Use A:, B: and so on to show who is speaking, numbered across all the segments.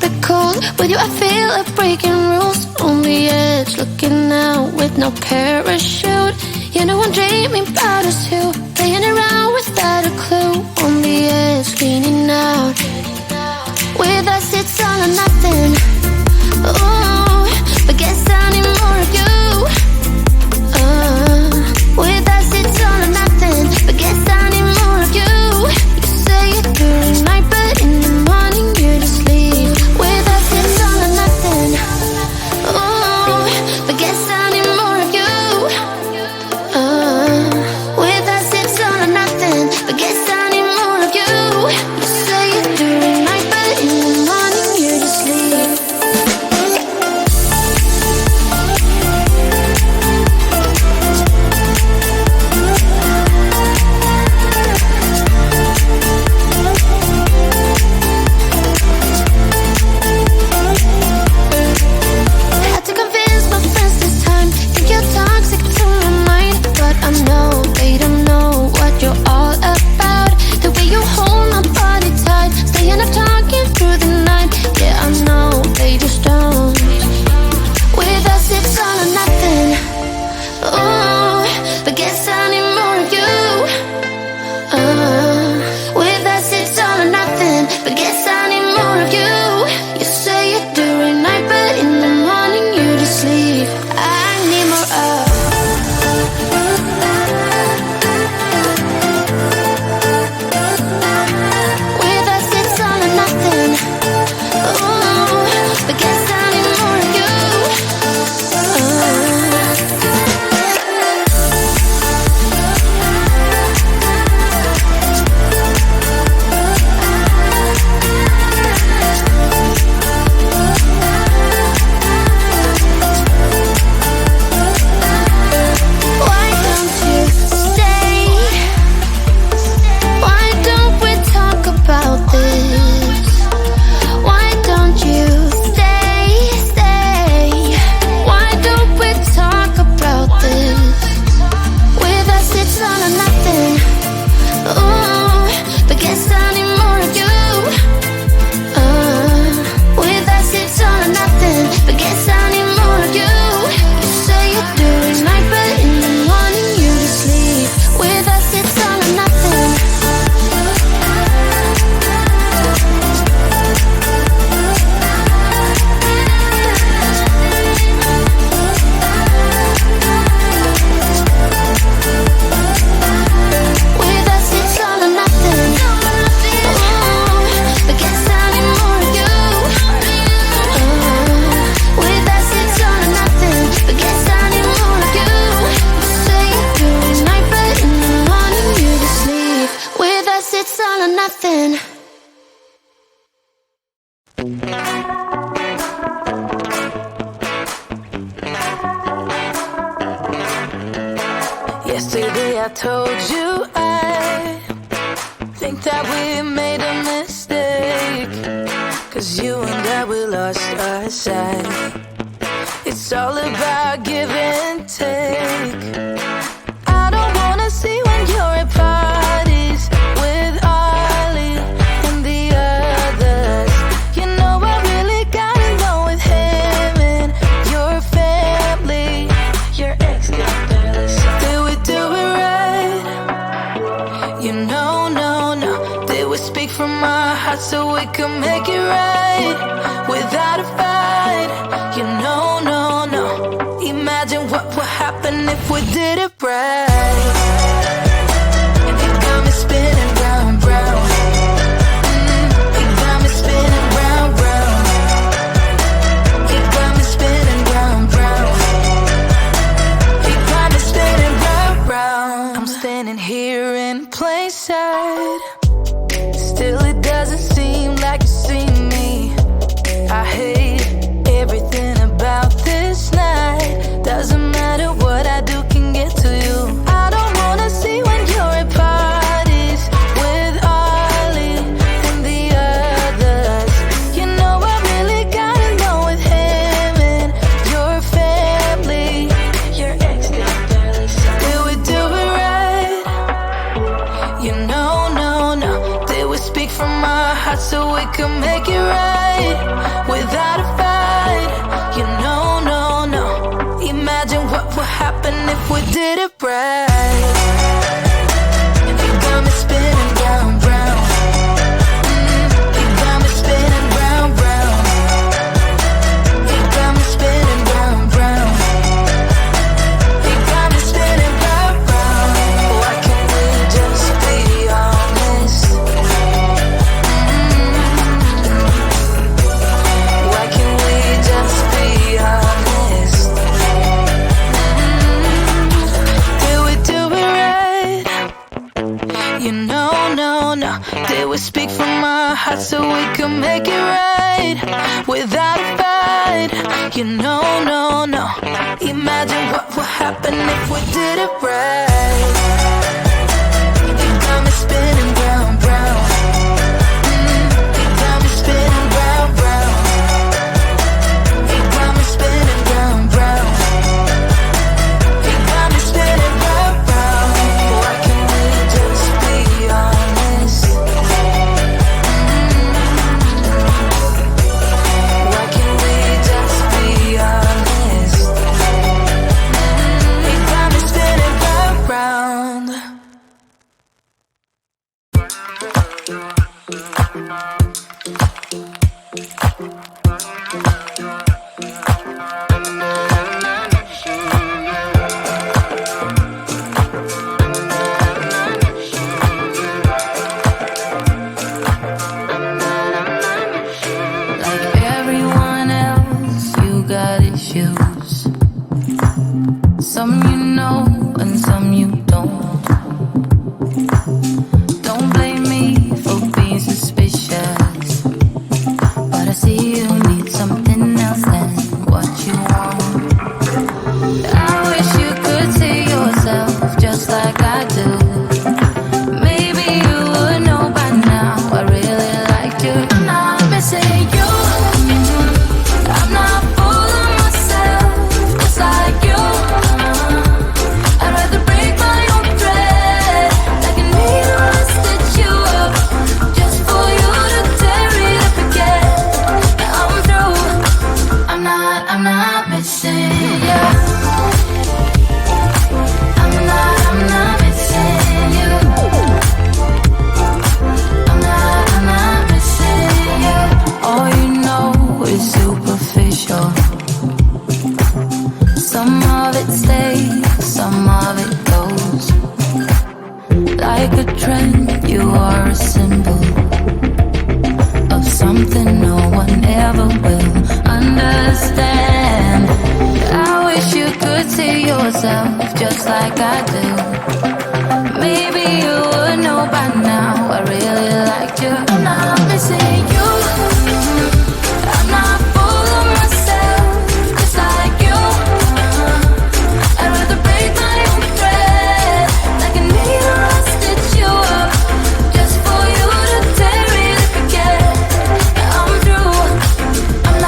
A: it cold. With you I feel like breaking rules. On the edge, looking out with no parachute. You know I'm dreaming about us two, playing around without a clue. On the edge, leaning out. With us it's all or nothing. Ooh, but guess I need more of you. With us it's all or nothing, but guess I need more of you. You say it during night, but in the morning you just leave. With us it's all or nothing. Ooh, but guess I need more of you. With us it's all or nothing, but guess I need more of you. You say it during night, but in the morning you just leave. Had to convince my friends this time. Think you're toxic to my mind, but I know they don't know what you're all about. The way you hold my body tight, staying up talking through the night. Yeah, I know they just don't. With us it's all or nothing. Ooh, but guess I need more of you. With us it's all or nothing, but guess I need more of you. You say it during night, but in the morning you just leave. I need more of. With us it's all or nothing. Ooh, but guess I need more of you. Why don't you stay? Why don't we talk about this? Why don't you stay? Why don't we talk about this? With us it's all or nothing. Ooh, but guess I need more of you. With us it's all or nothing, but guess I need more of you. You say it during night, but in the morning you just leave. With us it's all or nothing. With us it's all or nothing. Ooh, but guess I need more of you. With us it's all or nothing, but guess I need more of you. You say it during night, but in the morning you just leave. With us it's all or nothing.
B: Yesterday I told you I think that we made a mistake, 'cause you and I, we lost our sight. It's all about give and take. I don't wanna see when you're at parties with Ollie and the others. You know I really gotta know with him and your family. Your ex got barely said. Did we do it right? You know, no. Did we speak from our hearts so we can make it right without a fight? You know, no. Imagine what would happen if we did it right. You got me spinning round, round. You got me spinning round, round. You got me spinning round, round. You got me spinning round, round. I'm standing here in plain sight. Still it doesn't seem like you see me. I hate everything about this night. Doesn't matter what I do can get to you. I don't wanna see when you're at parties with Ollie and the others. You know I really gotta know with him and your family. Your ex got barely said. Did we do it right? You know, no. Did we speak from our hearts so we can make it right? right without a fight. You know, no, no. Imagine what would happen if we did it right. You got me spinning round, round. You got me spinning round, round. You got me spinning round, round. You got me spinning round, round. Why can't we just be honest? Why can't we just be honest? Did we do it right? You know, no, no. Did we speak from our hearts so we can make it right without a fight? You know, no, no. Imagine what would happen if we did it right. You got me spinning round, round. You got me spinning round, round. You got me spinning round, round. You got me spinning round, round. Why can't we just be honest? Why can't we just be honest? You got me spinning round, round. Like everyone else, you got issues. Some you know and some you don't. Don't blame me for being suspicious, but I see you need something else than what you want. I wish you could see yourself just like I do. Maybe you would know by now I really liked you. I'm not missing you. I'm not fooling myself just like you. I'd rather break my own thread like a needle and stitch you up just for you to tear it up again. Now I'm through. I'm not missing you. I'm not missing you. I'm not missing you. All you know is superficial. Some of it stays, some of it goes. Like a trend, you are a symbol of something no one ever will understand. I wish you could see yourself just like I do. Maybe you would know by now I really liked you. I'm not missing you. I'm not fooling myself just like you. I'd rather break my own thread like a needle and stitch you up just for you to tear it up again. Now I'm through. I'm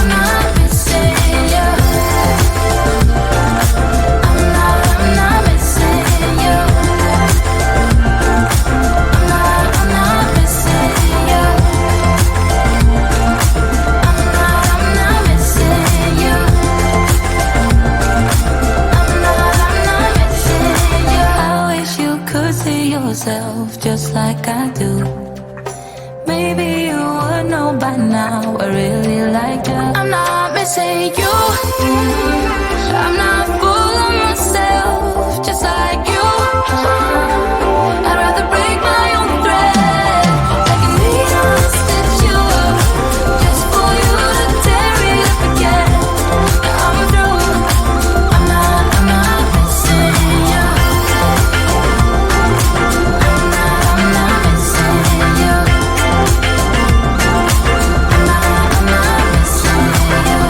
B: not missing you. I'm not missing you. I'm not missing you. I'm not missing you. I'm not missing you. I wish you could see yourself just like I do. Maybe you would know by now I really liked you. I'm not missing you. I'm not fooling myself just like you. I'd rather break my own thread like a needle and stitch you up just for you to tear it up again. Now I'm through. I'm not missing you. I'm not missing you. I'm not missing you.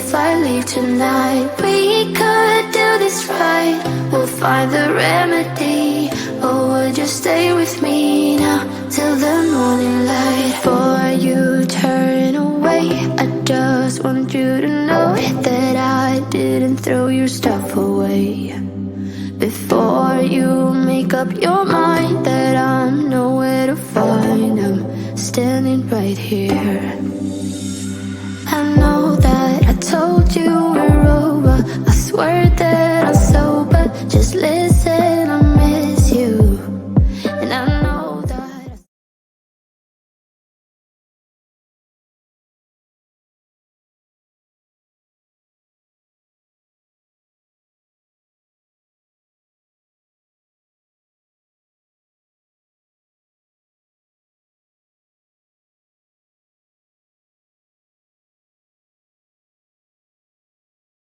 A: if I leave tonight. We could do this right, we'll find the remedy. Or would you stay with me now till the morning light? Before you turn away, I just want you to know that I didn't throw your stuff away. Before you make up your mind that I'm nowhere to find, I'm standing right here. I know that I told you